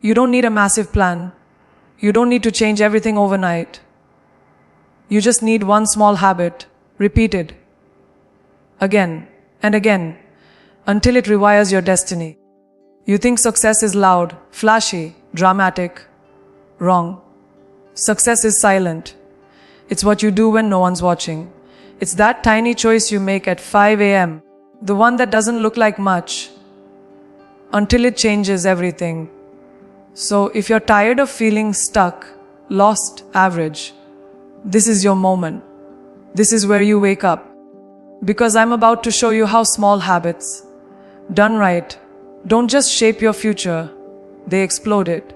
You don't need a massive plan. You don't need to change everything overnight. You just need one small habit, repeated again and again, until it rewires your destiny. You think success is loud, flashy, dramatic. Wrong. Success is silent. It's what you do when no one's watching. It's that tiny choice you make at 5 a.m., the one that doesn't look like much, until it changes everything. So if you're tired of feeling stuck, lost, average, this is your moment. This is where you wake up. Because I'm about to show you how small habits, done right, don't just shape your future, they explode it.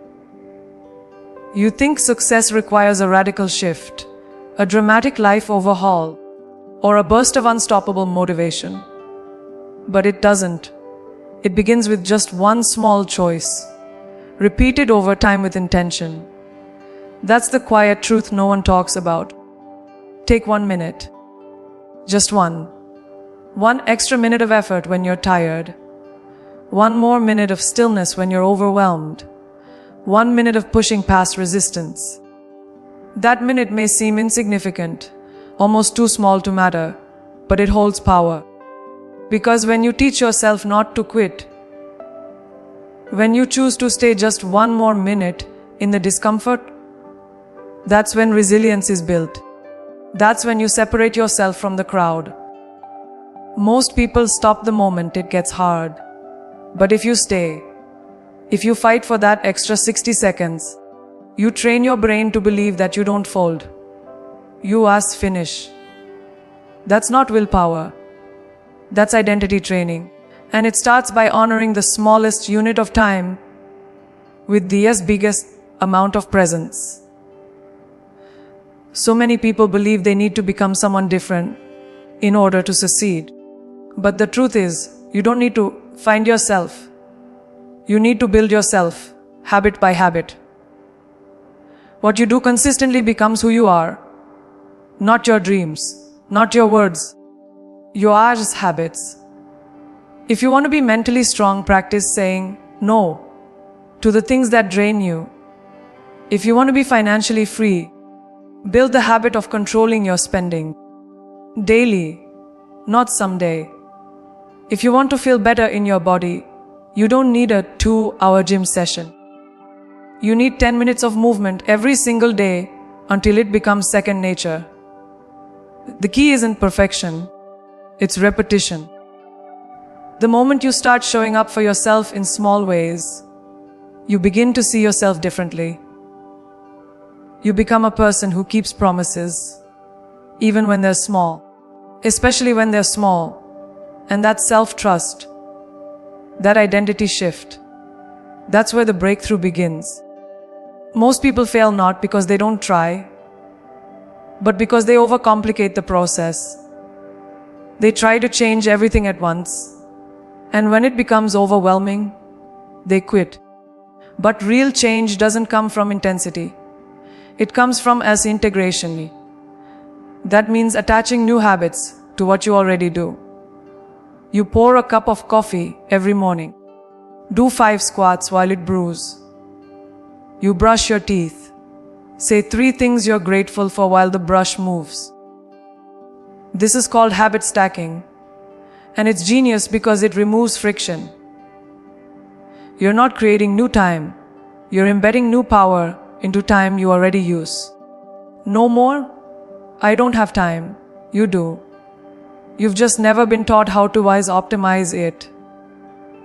You think success requires a radical shift, a dramatic life overhaul, or a burst of unstoppable motivation. But it doesn't. It begins with just one small choice, repeated over time with intention. That's the quiet truth no one talks about. Take 1 minute. Just one. One extra minute of effort when you're tired. One more minute of stillness when you're overwhelmed. 1 minute of pushing past resistance. That minute may seem insignificant, almost too small to matter, but it holds power. Because when you teach yourself not to quit, when you choose to stay just one more minute in the discomfort, that's when resilience is built. That's when you separate yourself from the crowd. Most people stop the moment it gets hard. But if you stay, if you fight for that extra 60 seconds, you train your brain to believe that you don't fold. You ask finish. That's not willpower. That's identity training. And it starts by honoring the smallest unit of time with the biggest amount of presence. So many people believe they need to become someone different in order to succeed. But the truth is, you don't need to find yourself. You need to build yourself, habit by habit. What you do consistently becomes who you are. Not your dreams, not your words, yours habits. If you want to be mentally strong, practice saying no to the things that drain you. If you want to be financially free, build the habit of controlling your spending. Daily, not someday. If you want to feel better in your body, you don't need a 2-hour gym session. You need 10 minutes of movement every single day until it becomes second nature. The key isn't perfection, it's repetition. The moment you start showing up for yourself in small ways, you begin to see yourself differently. You become a person who keeps promises, even when they're small, especially when they're small. And that self-trust, that identity shift, that's where the breakthrough begins. Most people fail not because they don't try, but because they overcomplicate the process. They try to change everything at once, and when it becomes overwhelming, they quit. But real change doesn't come from intensity. It comes from integration. That means attaching new habits to what you already do. You pour a cup of coffee every morning. Do 5 squats while it brews. You brush your teeth. Say 3 things you're grateful for while the brush moves. This is called habit stacking, and it's genius because it removes friction. You're not creating new time. You're embedding new power into time you already use. No more, I don't have time. You do. You've just never been taught how to optimize it.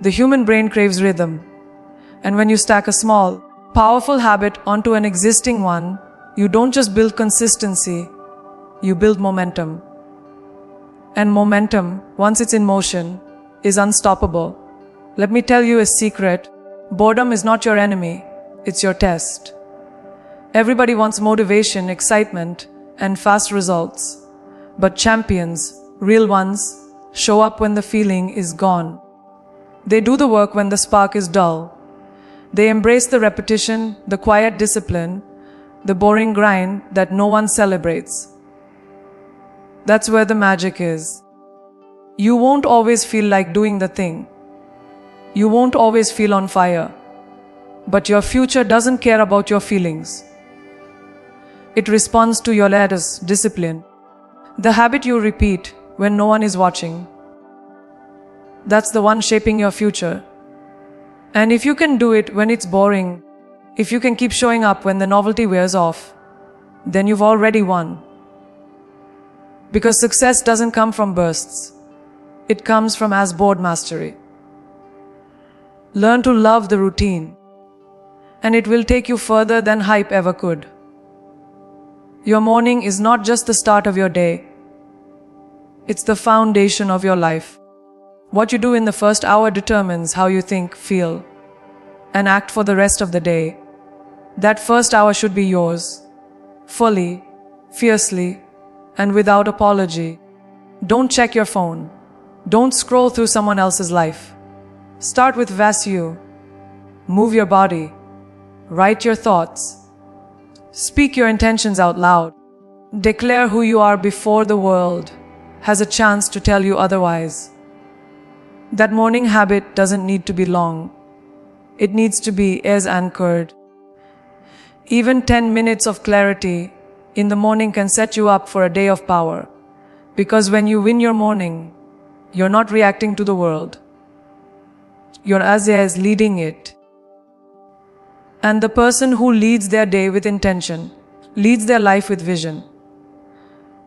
The human brain craves rhythm. And when you stack a small, powerful habit onto an existing one, you don't just build consistency, you build momentum. And momentum, once it's in motion, is unstoppable. Let me tell you a secret. Boredom is not your enemy, it's your test. Everybody wants motivation, excitement, and fast results. But champions, real ones, show up when the feeling is gone. They do the work when the spark is dull. They embrace the repetition, the quiet discipline, the boring grind that no one celebrates. That's where the magic is. You won't always feel like doing the thing. You won't always feel on fire. But your future doesn't care about your feelings. It responds to your latest discipline. The habit you repeat when no one is watching. That's the one shaping your future. And if you can do it when it's boring, if you can keep showing up when the novelty wears off, then you've already won. Because success doesn't come from bursts. It comes from as board mastery. Learn to love the routine, and it will take you further than hype ever could. Your morning is not just the start of your day. It's the foundation of your life. What you do in the first hour determines how you think, feel, and act for the rest of the day. That first hour should be yours, fully, fiercely, and without apology. Don't check your phone. Don't scroll through someone else's life. Start with vast you. Move your body. Write your thoughts. Speak your intentions out loud. Declare who you are before the world has a chance to tell you otherwise. That morning habit doesn't need to be long. It needs to be as anchored. Even 10 minutes of clarity in the morning can set you up for a day of power. Because when you win your morning, you're not reacting to the world. You're as leading it. And the person who leads their day with intention, leads their life with vision.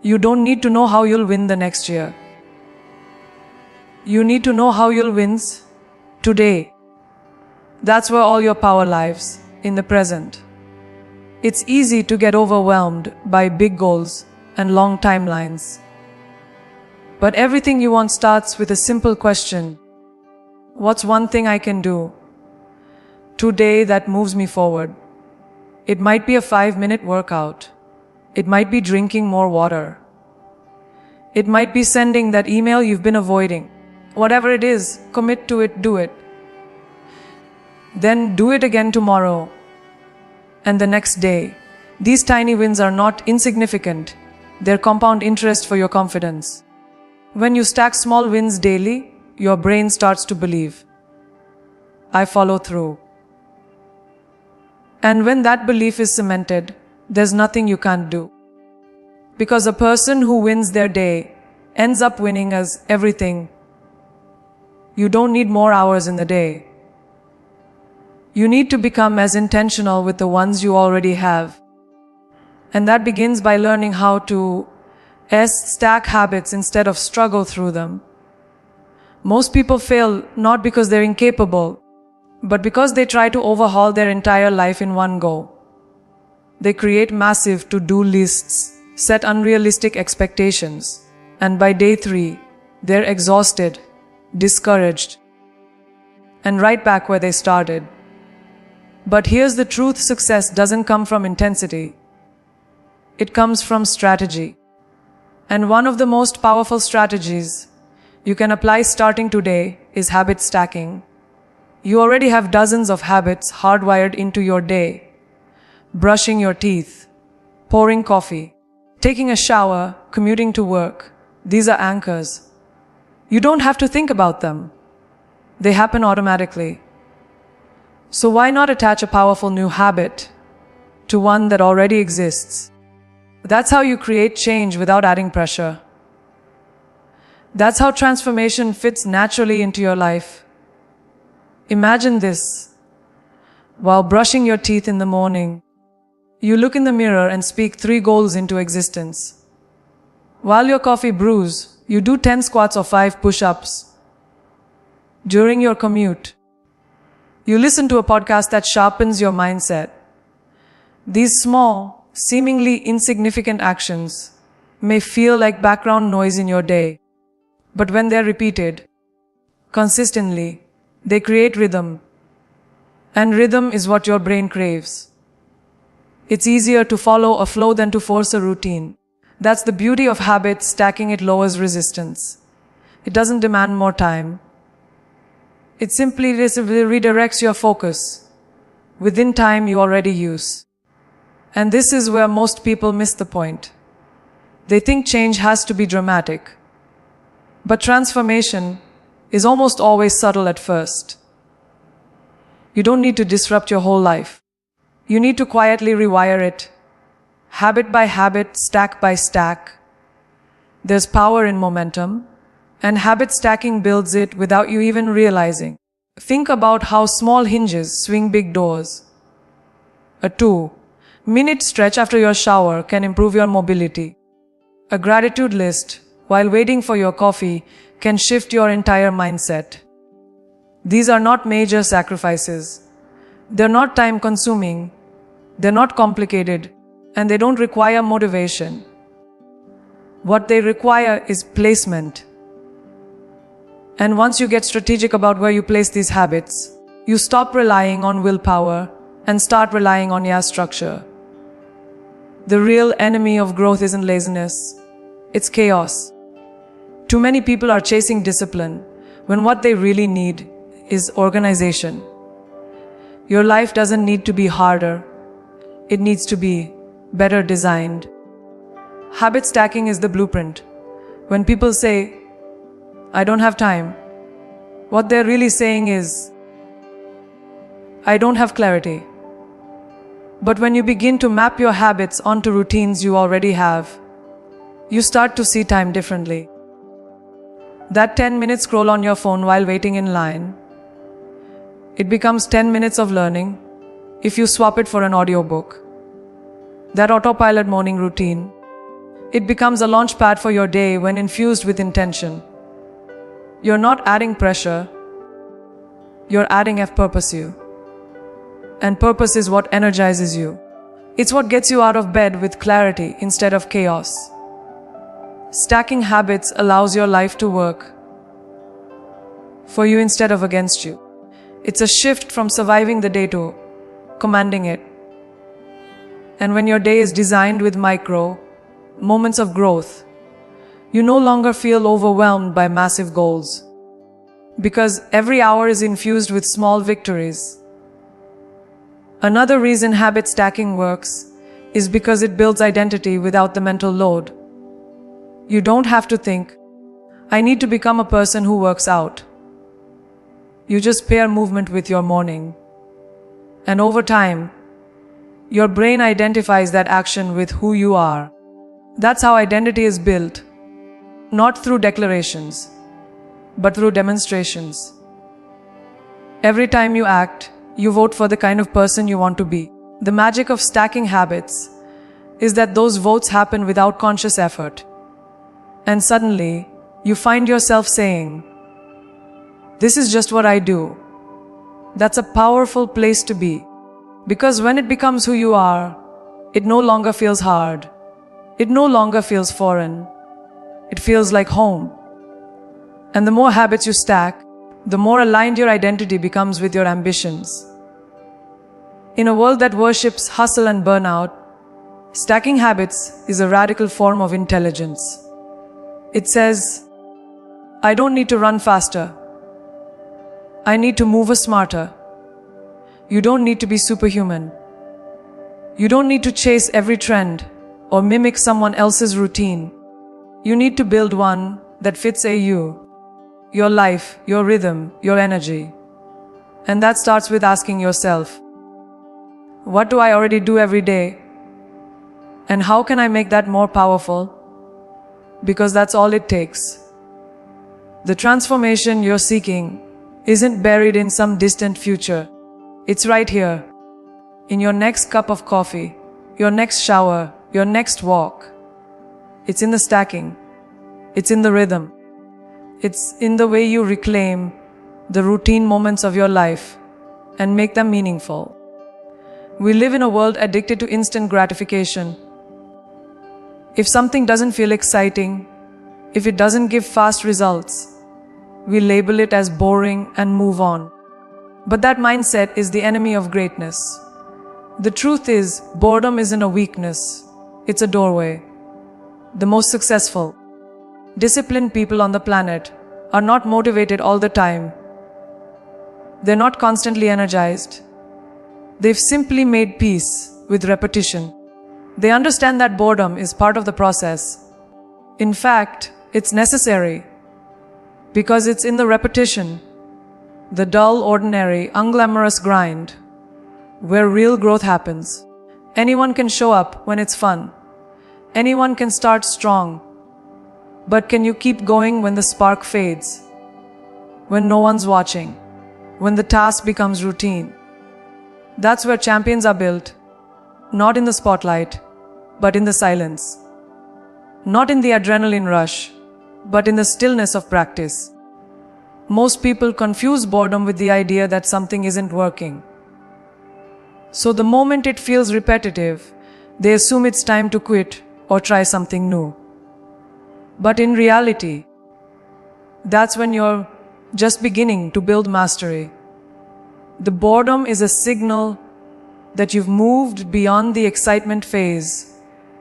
You don't need to know how you'll win the next year. You need to know how you'll win today. That's where all your power lies, in the present. It's easy to get overwhelmed by big goals and long timelines. But everything you want starts with a simple question. What's one thing I can do today that moves me forward? It might be a 5-minute workout. It might be drinking more water. It might be sending that email you've been avoiding. Whatever it is, commit to it, do it. Then do it again tomorrow and the next day. These tiny wins are not insignificant. They're compound interest for your confidence. When you stack small wins daily, your brain starts to believe, I follow through. And when that belief is cemented, there's nothing you can't do. Because a person who wins their day ends up winning as everything. You don't need more hours in the day. You need to become as intentional with the ones you already have. And that begins by learning how to stack habits instead of struggle through them. Most people fail not because they're incapable, but because they try to overhaul their entire life in one go. They create massive to-do lists, set unrealistic expectations, and by day 3, they're exhausted, discouraged, and right back where they started. But here's the truth: success doesn't come from intensity. It comes from strategy. And one of the most powerful strategies you can apply starting today is habit stacking. You already have dozens of habits hardwired into your day. Brushing your teeth, pouring coffee, taking a shower, commuting to work. These are anchors. You don't have to think about them. They happen automatically. So why not attach a powerful new habit to one that already exists? That's how you create change without adding pressure. That's how transformation fits naturally into your life. Imagine this. While brushing your teeth in the morning, you look in the mirror and speak 3 goals into existence. While your coffee brews, you do 10 squats or 5 push-ups. During your commute, you listen to a podcast that sharpens your mindset. These small, seemingly insignificant actions may feel like background noise in your day, but when they're repeated consistently, they create rhythm. And rhythm is what your brain craves. It's easier to follow a flow than to force a routine. That's the beauty of habits. Stacking it lowers resistance. It doesn't demand more time. It simply redirects your focus within time you already use. And this is where most people miss the point. They think change has to be dramatic. But transformation is almost always subtle at first. You don't need to disrupt your whole life. You need to quietly rewire it, habit by habit, stack by stack. There's power in momentum, and habit stacking builds it without you even realizing. Think about how small hinges swing big doors. A 2-minute stretch after your shower can improve your mobility. A gratitude list while waiting for your coffee can shift your entire mindset. These are not major sacrifices. They're not time-consuming, they're not complicated, and they don't require motivation. What they require is placement. And once you get strategic about where you place these habits, you stop relying on willpower and start relying on your structure. The real enemy of growth isn't laziness, it's chaos. Too many people are chasing discipline when what they really need is organization. Your life doesn't need to be harder, it needs to be better designed. Habit stacking is the blueprint. When people say, I don't have time, what they're really saying is, I don't have clarity. But when you begin to map your habits onto routines you already have, you start to see time differently. That 10-minute scroll on your phone while waiting in line, it becomes 10 minutes of learning if you swap it for an audiobook. That autopilot morning routine, it becomes a launch pad for your day when infused with intention. You're not adding pressure, you're adding purpose you. And purpose is what energizes you. It's what gets you out of bed with clarity instead of chaos. Stacking habits allows your life to work for you instead of against you. It's a shift from surviving the day to commanding it. And when your day is designed with micro moments of growth, you no longer feel overwhelmed by massive goals, because every hour is infused with small victories. Another reason habit stacking works is because it builds identity without the mental load. You don't have to think, I need to become a person who works out. You just pair movement with your morning. And over time, your brain identifies that action with who you are. That's how identity is built, not through declarations, but through demonstrations. Every time you act, you vote for the kind of person you want to be. The magic of stacking habits is that those votes happen without conscious effort. And suddenly, you find yourself saying, this is just what I do. That's a powerful place to be. Because when it becomes who you are, it no longer feels hard. It no longer feels foreign. It feels like home. And the more habits you stack, the more aligned your identity becomes with your ambitions. In a world that worships hustle and burnout, stacking habits is a radical form of intelligence. It says, I don't need to run faster. I need to move smarter. You don't need to be superhuman. You don't need to chase every trend or mimic someone else's routine. You need to build one that fits you, your life, your rhythm, your energy. And that starts with asking yourself, what do I already do every day? And how can I make that more powerful? Because that's all it takes. The transformation you're seeking isn't buried in some distant future. It's right here, in your next cup of coffee, your next shower, your next walk. It's in the stacking. It's in the rhythm. It's in the way you reclaim the routine moments of your life and make them meaningful. We live in a world addicted to instant gratification. If something doesn't feel exciting, if it doesn't give fast results, we label it as boring and move on. But that mindset is the enemy of greatness. The truth is, boredom isn't a weakness, it's a doorway. The most successful, disciplined people on the planet are not motivated all the time. They're not constantly energized. They've simply made peace with repetition. They understand that boredom is part of the process. In fact, it's necessary, because it's in the repetition The dull, ordinary, unglamorous grind, where real growth happens. Anyone can show up when it's fun. Anyone can start strong. But can you keep going when the spark fades? When no one's watching? When the task becomes routine? That's where champions are built. Not in the spotlight, but in the silence. Not in the adrenaline rush, but in the stillness of practice. Most people confuse boredom with the idea that something isn't working. So the moment it feels repetitive, they assume it's time to quit or try something new. But in reality, that's when you're just beginning to build mastery. The boredom is a signal that you've moved beyond the excitement phase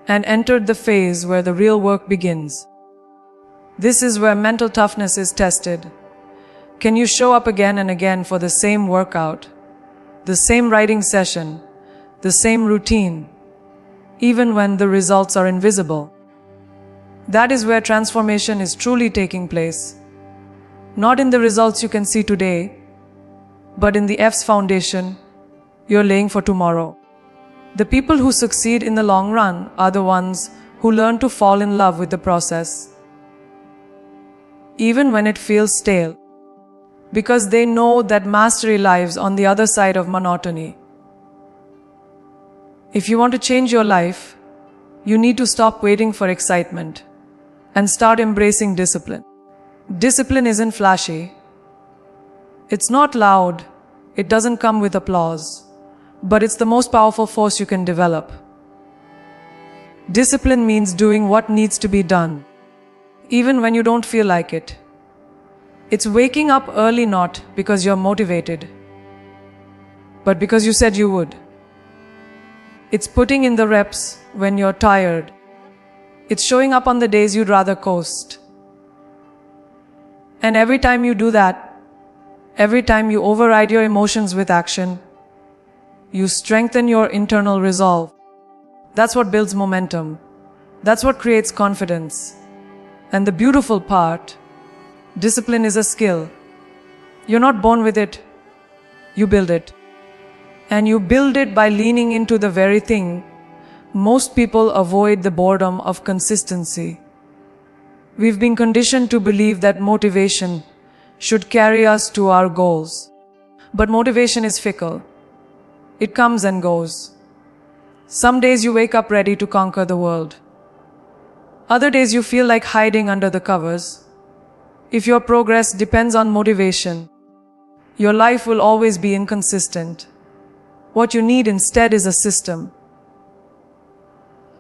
and entered the phase where the real work begins. This is where mental toughness is tested. Can you show up again and again for the same workout, the same writing session, the same routine, even when the results are invisible? That is where transformation is truly taking place. Not in the results you can see today, but in the F's foundation you're laying for tomorrow. The people who succeed in the long run are the ones who learn to fall in love with the process, even when it feels stale, because they know that mastery lives on the other side of monotony. If you want to change your life, you need to stop waiting for excitement and start embracing discipline. Discipline isn't flashy. It's not loud. It doesn't come with applause. But it's the most powerful force you can develop. Discipline means doing what needs to be done, even when you don't feel like it. It's waking up early not because you're motivated, but because you said you would. It's putting in the reps when you're tired. It's showing up on the days you'd rather coast. And every time you do that, every time you override your emotions with action, you strengthen your internal resolve. That's what builds momentum. That's what creates confidence. And the beautiful part, discipline is a skill. You're not born with it. You build it. And you build it by leaning into the very thing most people avoid: the boredom of consistency. We've been conditioned to believe that motivation should carry us to our goals. But motivation is fickle. It comes and goes. Some days you wake up ready to conquer the world. Other days you feel like hiding under the covers. If your progress depends on motivation, your life will always be inconsistent. What you need instead is a system.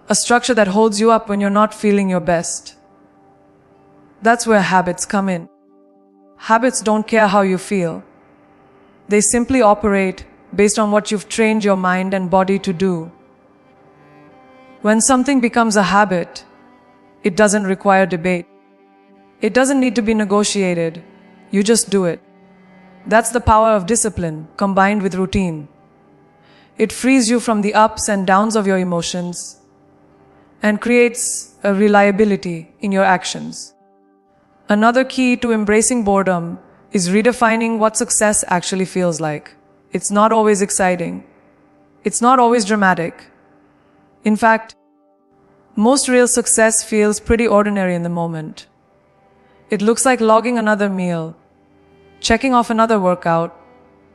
A structure that holds you up when you're not feeling your best. That's where habits come in. Habits don't care how you feel. They simply operate based on what you've trained your mind and body to do. When something becomes a habit, it doesn't require debate. It doesn't need to be negotiated. You just do it. That's the power of discipline combined with routine. It frees you from the ups and downs of your emotions and creates a reliability in your actions. Another key to embracing boredom is redefining what success actually feels like. It's not always exciting. It's not always dramatic. In fact, most real success feels pretty ordinary in the moment. It looks like logging another meal, checking off another workout,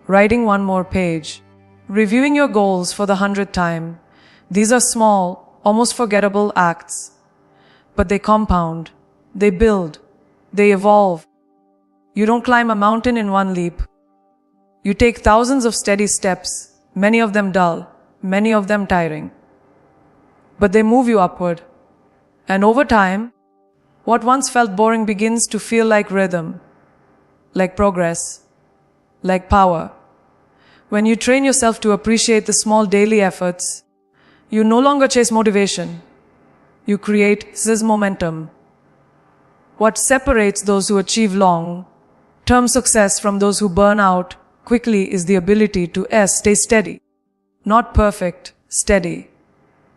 writing one more page, reviewing your goals for the 100th time. These are small, almost forgettable acts, but they compound, they build, they evolve. You don't climb a mountain in one leap. You take thousands of steady steps, many of them dull, many of them tiring. But they move you upward. And over time, what once felt boring begins to feel like rhythm, like progress, like power. When you train yourself to appreciate the small daily efforts, you no longer chase motivation. You create momentum. What separates those who achieve long-term success from those who burn out quickly is the ability to stay steady. Not perfect, steady.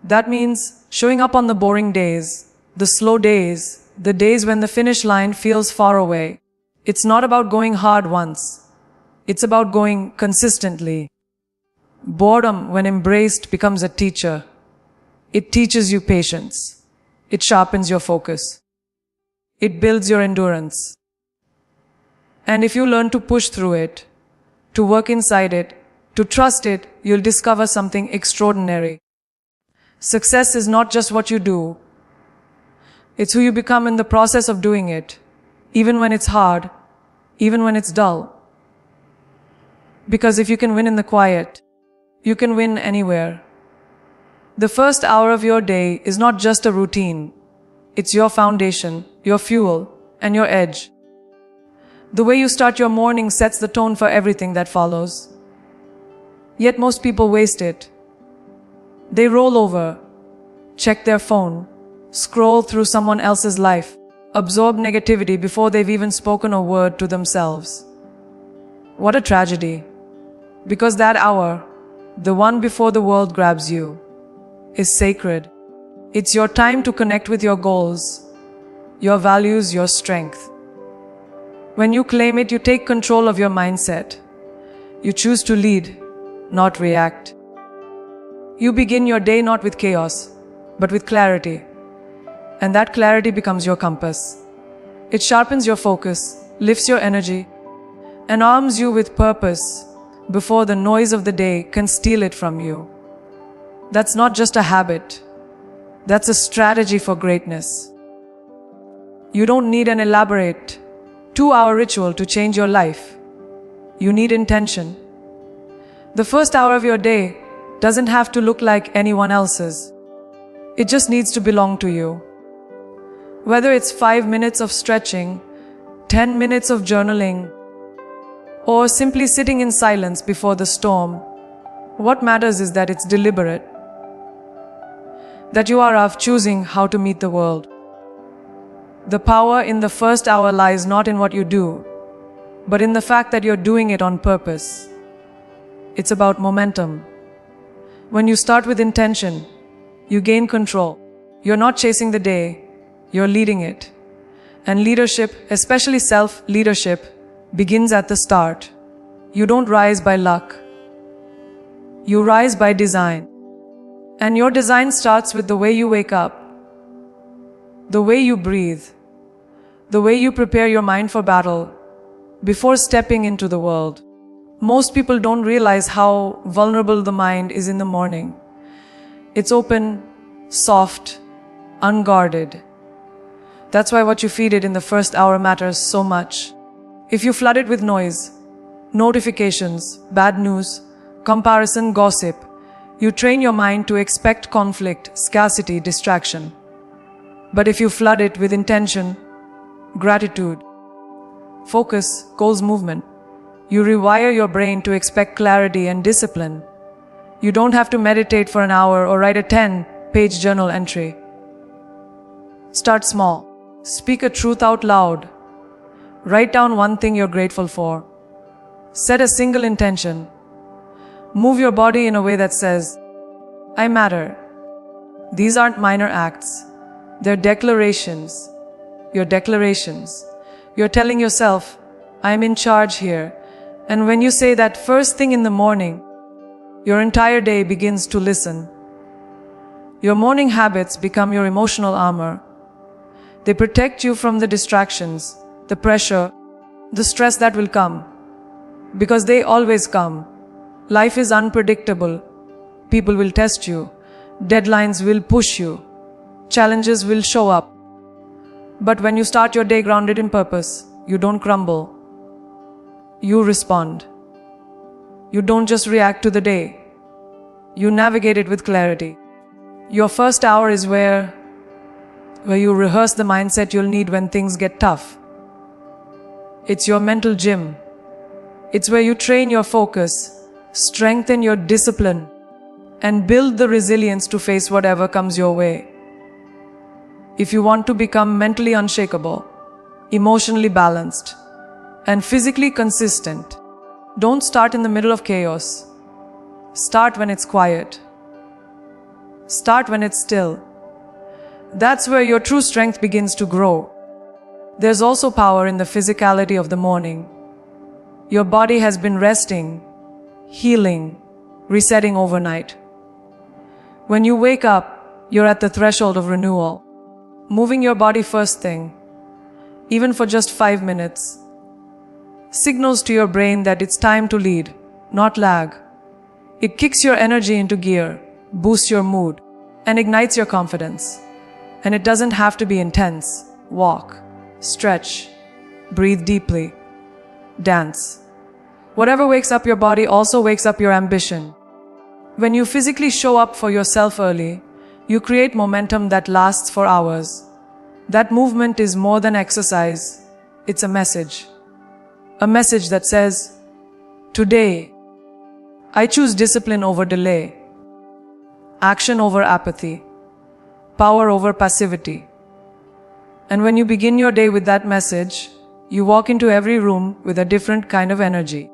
That means showing up on the boring days, the slow days, the days when the finish line feels far away. It's not about going hard once. It's about going consistently. Boredom, when embraced, becomes a teacher. It teaches you patience. It sharpens your focus. It builds your endurance. And if you learn to push through it, to work inside it, to trust it, you'll discover something extraordinary. Success is not just what you do. It's who you become in the process of doing it, even when it's hard, even when it's dull. Because if you can win in the quiet, you can win anywhere. The first hour of your day is not just a routine. It's your foundation, your fuel, and your edge. The way you start your morning sets the tone for everything that follows. Yet most people waste it. They roll over, check their phone, scroll through someone else's life, absorb negativity before they've even spoken a word to themselves. What a tragedy. Because that hour, the one before the world grabs you, is sacred. It's your time to connect with your goals, your values, your strength. When you claim it, you take control of your mindset. You choose to lead, not react. You begin your day not with chaos, but with clarity. And that clarity becomes your compass. It sharpens your focus, lifts your energy, and arms you with purpose before the noise of the day can steal it from you. That's not just a habit. That's a strategy for greatness. You don't need an elaborate 2-hour ritual to change your life. You need intention. The first hour of your day doesn't have to look like anyone else's. It just needs to belong to you. Whether it's 5 minutes of stretching, 10 minutes of journaling, or simply sitting in silence before the storm, what matters is that it's deliberate. That you are of choosing how to meet the world. The power in the first hour lies not in what you do, but in the fact that you're doing it on purpose. It's about momentum. When you start with intention, you gain control. You're not chasing the day, you're leading it. And leadership, especially self-leadership, begins at the start. You don't rise by luck. You rise by design. And your design starts with the way you wake up, the way you breathe, the way you prepare your mind for battle before stepping into the world. Most people don't realize how vulnerable the mind is in the morning. It's open, soft, unguarded. That's why what you feed it in the first hour matters so much. If you flood it with noise, notifications, bad news, comparison, gossip, you train your mind to expect conflict, scarcity, distraction. But if you flood it with intention, gratitude, focus, goals, movement, you rewire your brain to expect clarity and discipline. You don't have to meditate for an hour or write a 10-page journal entry. Start small. Speak a truth out loud. Write down one thing you're grateful for. Set a single intention. Move your body in a way that says, I matter. These aren't minor acts. They're declarations. Your declarations. You're telling yourself, I'm in charge here. And when you say that first thing in the morning, your entire day begins to listen. Your morning habits become your emotional armor. They protect you from the distractions, the pressure, the stress that will come. Because they always come. Life is unpredictable. People will test you. Deadlines will push you. Challenges will show up. But when you start your day grounded in purpose, you don't crumble. You respond. You don't just react to the day. You navigate it with clarity. Your first hour is where you rehearse the mindset you'll need when things get tough. It's your mental gym. It's where you train your focus, strengthen your discipline, and build the resilience to face whatever comes your way. If you want to become mentally unshakable, emotionally balanced, and physically consistent, don't start in the middle of chaos. Start when it's quiet. Start when it's still. That's where your true strength begins to grow. There's also power in the physicality of the morning. Your body has been resting, healing, resetting overnight. When you wake up, you're at the threshold of renewal. Moving your body first thing, even for just 5 minutes, signals to your brain that it's time to lead, not lag. It kicks your energy into gear, boosts your mood, and ignites your confidence. And it doesn't have to be intense. Walk, stretch, breathe deeply, dance. Whatever wakes up your body also wakes up your ambition. When you physically show up for yourself early, you create momentum that lasts for hours. That movement is more than exercise. It's a message. A message that says, today, I choose discipline over delay, action over apathy, power over passivity. And when you begin your day with that message, you walk into every room with a different kind of energy.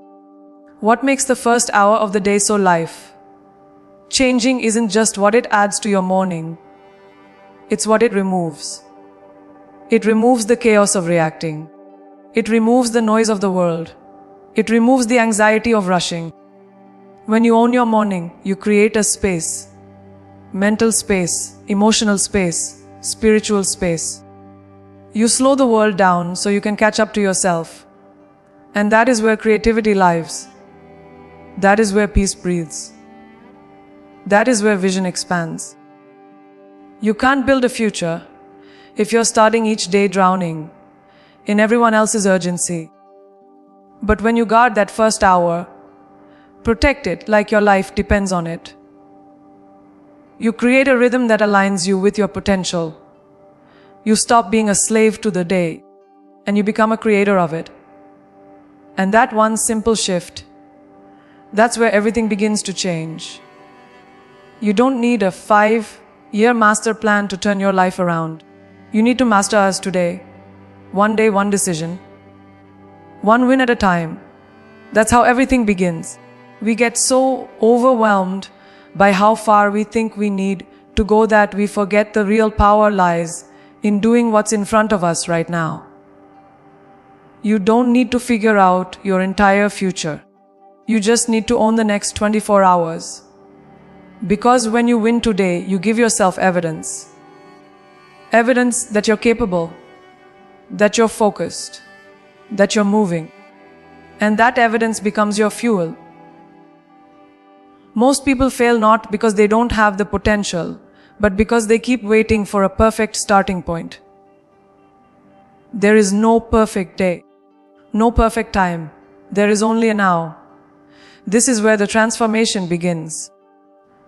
What makes the first hour of the day so life-changing isn't just what it adds to your morning, it's what it removes. It removes the chaos of reacting. It removes the noise of the world. It removes the anxiety of rushing. When you own your morning, you create a space. Mental space, emotional space, spiritual space. You slow the world down so you can catch up to yourself. And that is where creativity lives. That is where peace breathes. That is where vision expands. You can't build a future if you're starting each day drowning in everyone else's urgency. But when you guard that first hour, protect it like your life depends on it. You create a rhythm that aligns you with your potential. You stop being a slave to the day, and you become a creator of it. And that one simple shift, that's where everything begins to change. You don't need a 5-year master plan to turn your life around. You need to master us today. One day, one decision. One win at a time. That's how everything begins. We get so overwhelmed by how far we think we need to go that we forget the real power lies in doing what's in front of us right now. You don't need to figure out your entire future. You just need to own the next 24 hours. Because when you win today, you give yourself evidence. Evidence that you're capable, that you're focused, that you're moving. And that evidence becomes your fuel. Most people fail not because they don't have the potential, but because they keep waiting for a perfect starting point. There is no perfect day, no perfect time. There is only a now. This is where the transformation begins.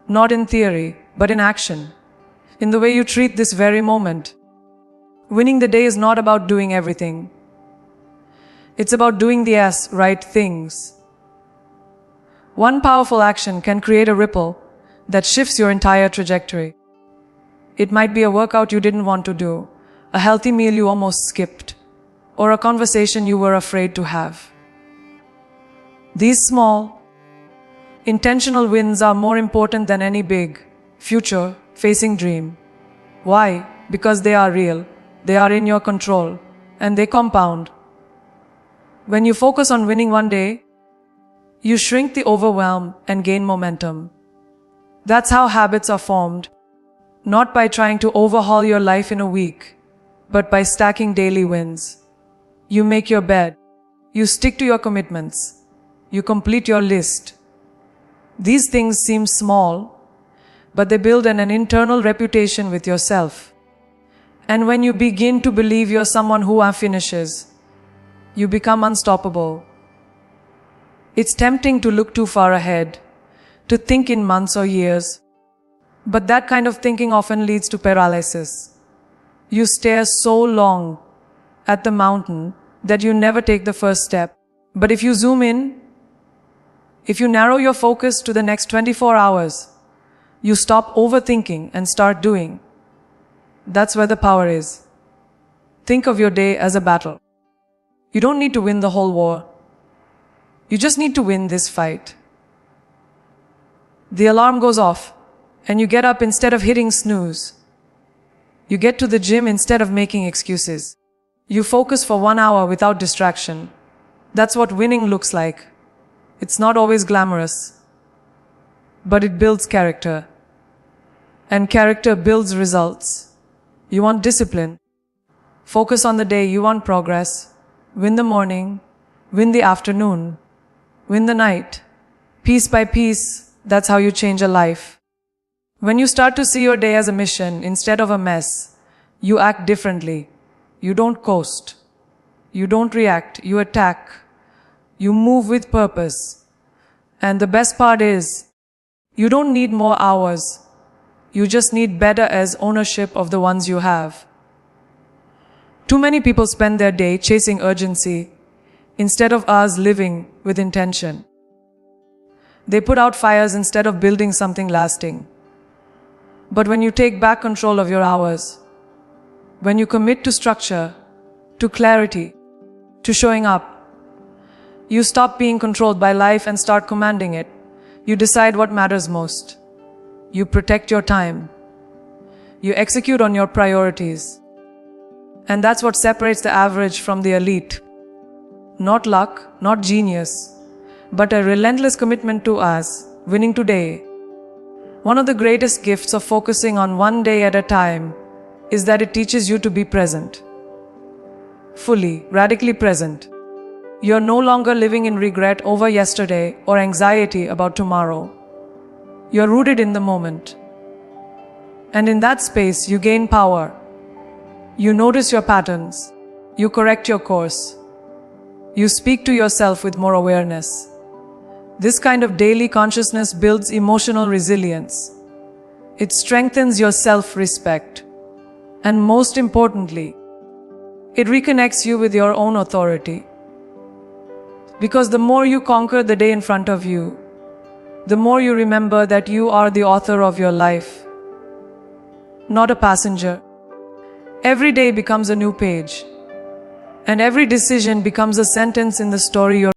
Not in theory, but in action. In the way you treat this very moment. Winning the day is not about doing everything. It's about doing the right things. One powerful action can create a ripple that shifts your entire trajectory. It might be a workout you didn't want to do, a healthy meal you almost skipped, or a conversation you were afraid to have. These small, intentional wins are more important than any big, future-facing dream. Why? Because they are real, they are in your control, and they compound. When you focus on winning one day, you shrink the overwhelm and gain momentum. That's how habits are formed, not by trying to overhaul your life in a week, but by stacking daily wins. You make your bed, you stick to your commitments, you complete your list. These things seem small, but they build an internal reputation with yourself. And when you begin to believe you're someone who finishes, you become unstoppable. It's tempting to look too far ahead, to think in months or years. But that kind of thinking often leads to paralysis. You stare so long at the mountain that you never take the first step. But if you zoom in, if you narrow your focus to the next 24 hours, you stop overthinking and start doing. That's where the power is. Think of your day as a battle. You don't need to win the whole war. You just need to win this fight. The alarm goes off, and you get up instead of hitting snooze. You get to the gym instead of making excuses. You focus for 1 hour without distraction. That's what winning looks like. It's not always glamorous, but it builds character. And character builds results. You want discipline. Focus on the day. You want progress. Win the morning. Win the afternoon. Win the night. Piece by piece, that's how you change a life. When you start to see your day as a mission instead of a mess, you act differently. You don't coast. You don't react. You attack. You move with purpose. And the best part is, you don't need more hours. You just need better as ownership of the ones you have. Too many people spend their day chasing urgency instead of hours living with intention. They put out fires instead of building something lasting. But when you take back control of your hours, when you commit to structure, to clarity, to showing up, you stop being controlled by life and start commanding it. You decide what matters most. You protect your time. You execute on your priorities. And that's what separates the average from the elite. Not luck, not genius, but a relentless commitment to us, winning today. One of the greatest gifts of focusing on one day at a time is that it teaches you to be present. Fully, radically present. You're no longer living in regret over yesterday or anxiety about tomorrow. You're rooted in the moment. And in that space, you gain power. You notice your patterns. You correct your course. You speak to yourself with more awareness. This kind of daily consciousness builds emotional resilience. It strengthens your self-respect. And most importantly, it reconnects you with your own authority. Because the more you conquer the day in front of you, the more you remember that you are the author of your life, not a passenger. Every day becomes a new page, and every decision becomes a sentence in the story you're